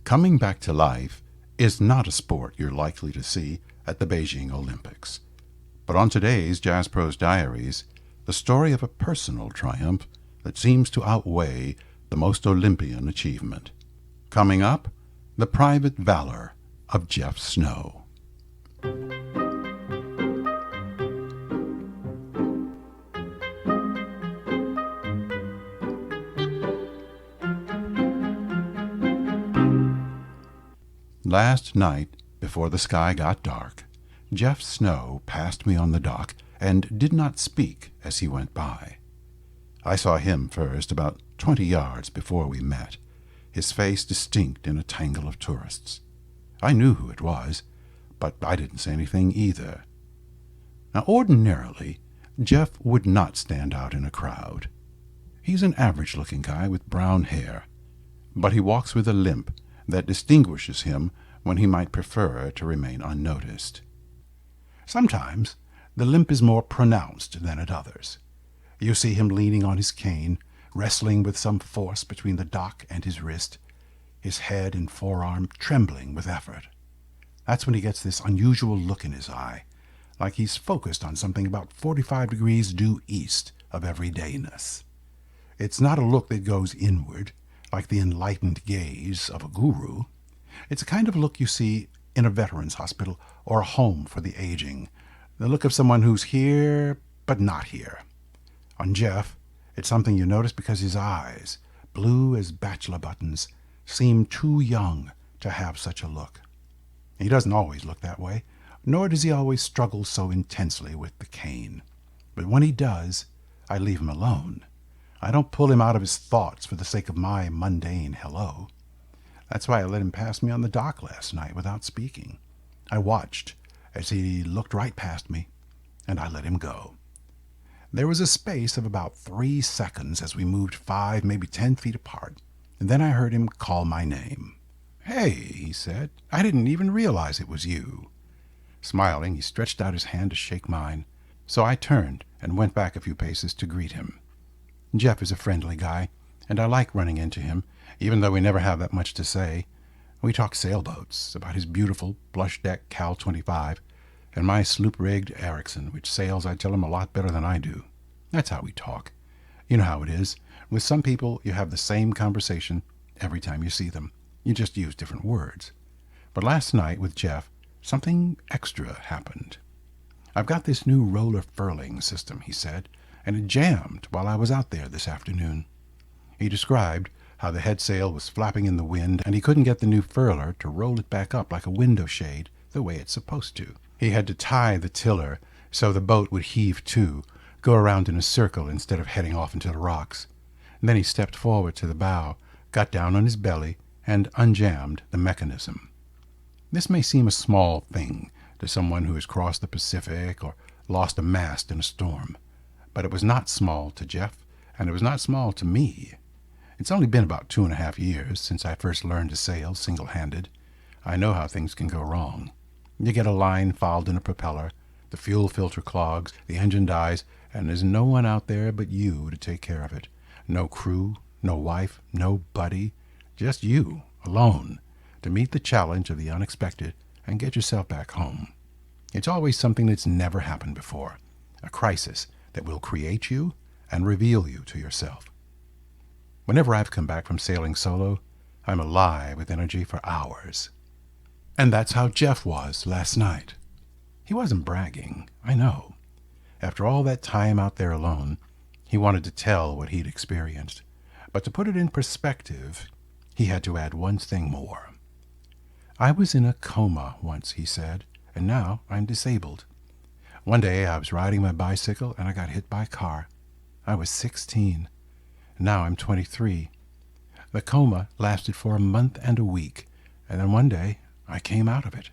Coming back to life is not a sport you're likely to see at the Beijing Olympics. But on today's Jazprose Diaries, the story of a personal triumph that seems to outweigh the most Olympian achievement. Coming up, the private valor of Jeff Snow. Last night, before the sky got dark, Jeff Snow passed me on the dock and did not speak as he went by. I saw him first, about 20 yards before we met, his face distinct in a tangle of tourists. I knew who it was, but I didn't say anything either. Now, ordinarily, Jeff would not stand out in a crowd. He's an average-looking guy with brown hair, but he walks with a limp that distinguishes him when he might prefer to remain unnoticed. Sometimes the limp is more pronounced than at others. You see him leaning on his cane, wrestling with some force between the dock and his wrist, his head and forearm trembling with effort. That's when he gets this unusual look in his eye, like he's focused on something about 45 degrees due east of everydayness. It's not a look that goes inward, like the enlightened gaze of a guru. It's a kind of look you see in a veterans hospital or a home for the aging, the look of someone who's here but not here. On Jeff, it's something you notice because his eyes, blue as bachelor buttons, seem too young to have such a look. He doesn't always look that way, nor does he always struggle so intensely with the cane. But when he does, I leave him alone. I don't pull him out of his thoughts for the sake of my mundane hello. That's why I let him pass me on the dock last night without speaking. I watched as he looked right past me, and I let him go. There was a space of about 3 seconds as we moved 5, maybe 10 feet apart, and then I heard him call my name. "Hey," he said, "I didn't even realize it was you." Smiling, he stretched out his hand to shake mine, so I turned and went back a few paces to greet him. Jeff is a friendly guy, and I like running into him, even though we never have that much to say. We talk sailboats, about his beautiful blush-deck Cal 25, and my sloop-rigged Erickson, which sails, I tell him, a lot better than I do. That's how we talk. You know how it is. With some people, you have the same conversation every time you see them. You just use different words. But last night with Jeff, something extra happened. "I've got this new roller furling system," he said, "and it jammed while I was out there this afternoon." He described how the head sail was flapping in the wind, and he couldn't get the new furler to roll it back up like a window shade the way it's supposed to. He had to tie the tiller so the boat would heave to, go around in a circle instead of heading off into the rocks. And then he stepped forward to the bow, got down on his belly, and unjammed the mechanism. This may seem a small thing to someone who has crossed the Pacific or lost a mast in a storm, but it was not small to Jeff, and it was not small to me. It's only been about 2.5 years since I first learned to sail single-handed. I know how things can go wrong. You get a line fouled in a propeller, the fuel filter clogs, the engine dies, and there's no one out there but you to take care of it. No crew, no wife, no buddy, just you, alone, to meet the challenge of the unexpected and get yourself back home. It's always something that's never happened before, a crisis that will create you and reveal you to yourself. Whenever I've come back from sailing solo, I'm alive with energy for hours. And that's how Jeff was last night. He wasn't bragging, I know. After all that time out there alone, he wanted to tell what he'd experienced. But to put it in perspective, he had to add one thing more. "I was in a coma once," he said, "and now I'm disabled. One day I was riding my bicycle and I got hit by a car. I was 16. Now I'm 23. The coma lasted for a month and a week, and then one day I came out of it.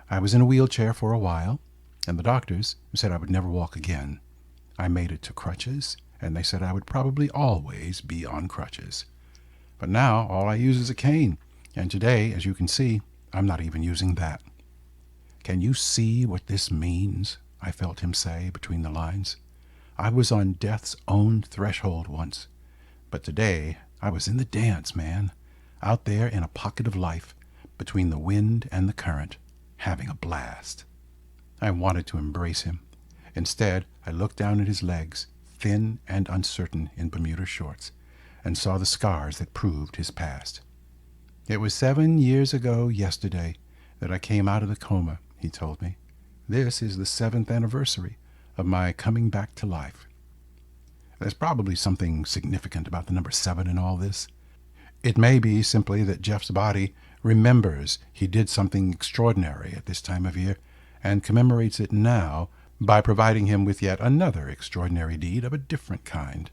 I was in a wheelchair for a while, and the doctors said I would never walk again. I made it to crutches, and they said I would probably always be on crutches. But now all I use is a cane, and today, as you can see, I'm not even using that." "Can you see what this means?" I felt him say between the lines. "I was on death's own threshold once, but today I was in the dance, man. out there in a pocket of life, between the wind and the current, having a blast. I wanted to embrace him. Instead, I looked down at his legs, thin and uncertain in Bermuda shorts, and saw the scars that proved his past. "It was 7 years ago yesterday that I came out of the coma," he told me. "This is the 7th anniversary of my coming back to life." There's probably something significant about the number 7 in all this. It may be simply that Jeff's body remembers he did something extraordinary at this time of year and commemorates it now by providing him with yet another extraordinary deed of a different kind.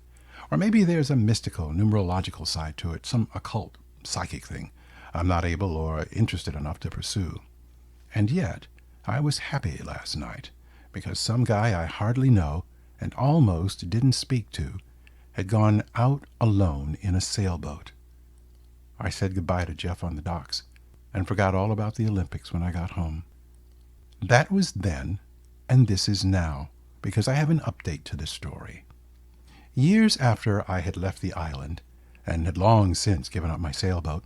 Or maybe there's a mystical, numerological side to it, some occult, psychic thing I'm not able or interested enough to pursue. And yet, I was happy last night because some guy I hardly know and almost didn't speak to had gone out alone in a sailboat. I said goodbye to Jeff on the docks and forgot all about the Olympics when I got home. That was then, and this is now, because I have an update to this story. Years after I had left the island, and had long since given up my sailboat,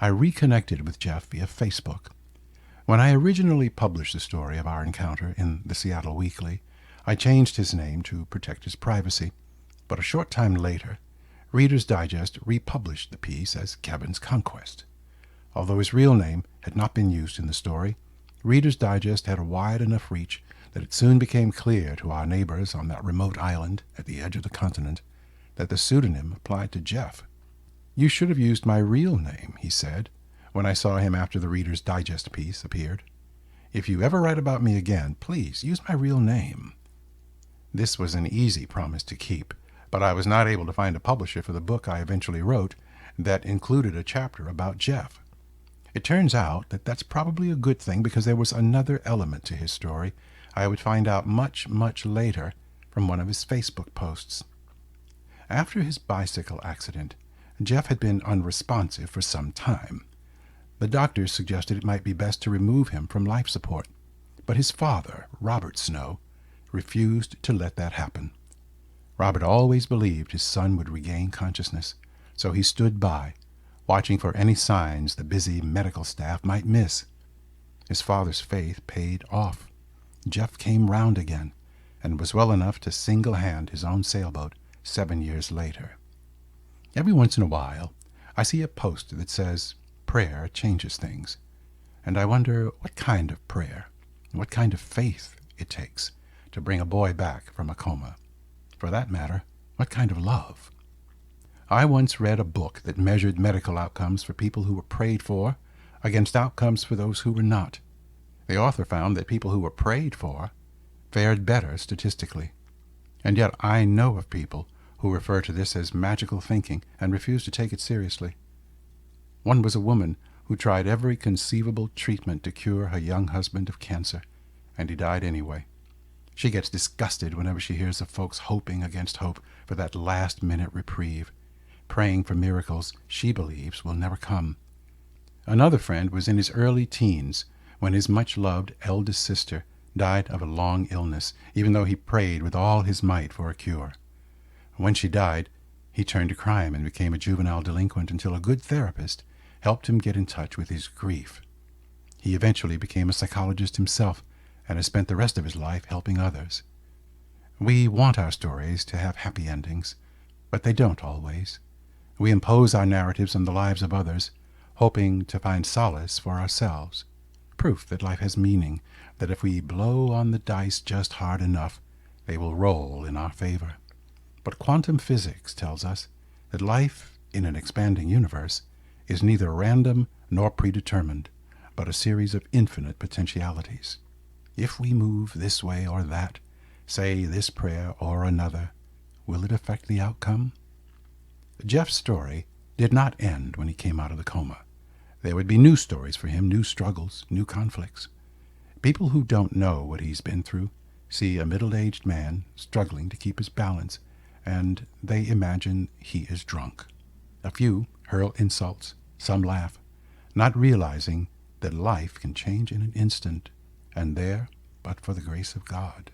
I reconnected with Jeff via Facebook. When I originally published the story of our encounter in the Seattle Weekly, I changed his name to protect his privacy, but a short time later, Reader's Digest republished the piece as Kevin's Conquest. Although his real name had not been used in the story, Reader's Digest had a wide enough reach that it soon became clear to our neighbors on that remote island at the edge of the continent that the pseudonym applied to Jeff. "You should have used my real name," he said, when I saw him after the Reader's Digest piece appeared. "If you ever write about me again, please use my real name." This was an easy promise to keep, but I was not able to find a publisher for the book I eventually wrote that included a chapter about Jeff. It turns out that that's probably a good thing because there was another element to his story I would find out much, much later from one of his Facebook posts. After his bicycle accident, Jeff had been unresponsive for some time. The doctors suggested it might be best to remove him from life support, but his father, Robert Snow, refused to let that happen. Robert always believed his son would regain consciousness, so he stood by, watching for any signs the busy medical staff might miss. His father's faith paid off. Jeff came round again, and was well enough to single-hand his own sailboat 7 years later. Every once in a while, I see a post that says, "Prayer changes things," and I wonder what kind of prayer, what kind of faith it takes to bring a boy back from a coma. For that matter, what kind of love? I once read a book that measured medical outcomes for people who were prayed for against outcomes for those who were not. The author found that people who were prayed for fared better statistically. And yet I know of people who refer to this as magical thinking and refuse to take it seriously. One was a woman who tried every conceivable treatment to cure her young husband of cancer, and he died anyway. She gets disgusted whenever she hears of folks hoping against hope for that last-minute reprieve, praying for miracles she believes will never come. Another friend was in his early teens when his much-loved eldest sister died of a long illness, even though he prayed with all his might for a cure. When she died, he turned to crime and became a juvenile delinquent until a good therapist helped him get in touch with his grief. He eventually became a psychologist himself and has spent the rest of his life helping others. We want our stories to have happy endings, but they don't always. We impose our narratives on the lives of others, hoping to find solace for ourselves. Proof that life has meaning, that if we blow on the dice just hard enough, they will roll in our favor. But quantum physics tells us that life in an expanding universe is neither random nor predetermined, but a series of infinite potentialities. If we move this way or that, say this prayer or another, will it affect the outcome? Jeff's story did not end when he came out of the coma. There would be new stories for him, new struggles, new conflicts. People who don't know what he's been through see a middle-aged man struggling to keep his balance, and they imagine he is drunk. A few hurl insults, some laugh, not realizing that life can change in an instant, and there but for the grace of God.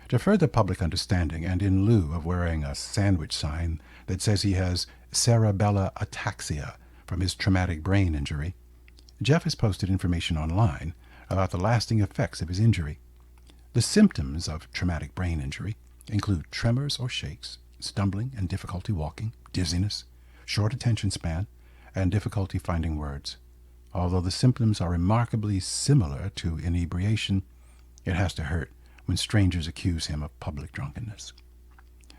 To further public understanding, and in lieu of wearing a sandwich sign that says he has cerebellar ataxia from his traumatic brain injury, Jeff has posted information online about the lasting effects of his injury. The symptoms of traumatic brain injury include tremors or shakes, stumbling and difficulty walking, dizziness, short attention span, and difficulty finding words. Although the symptoms are remarkably similar to inebriation, it has to hurt when strangers accuse him of public drunkenness.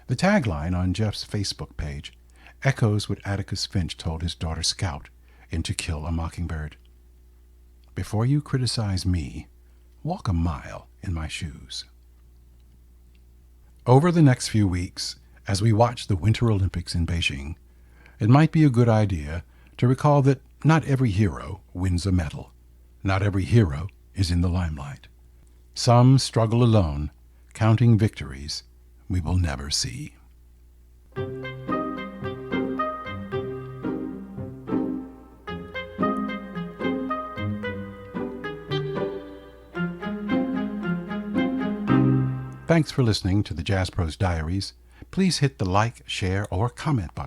The tagline on Jeff's Facebook page echoes what Atticus Finch told his daughter Scout in To Kill a Mockingbird. Before you criticize me, walk a mile in my shoes. Over the next few weeks, as we watch the Winter Olympics in Beijing, it might be a good idea to recall that not every hero wins a medal. Not every hero is in the limelight. Some struggle alone, counting victories we will never see. Thanks for listening to the Jazprose Diaries. Please hit the like, share, or comment button.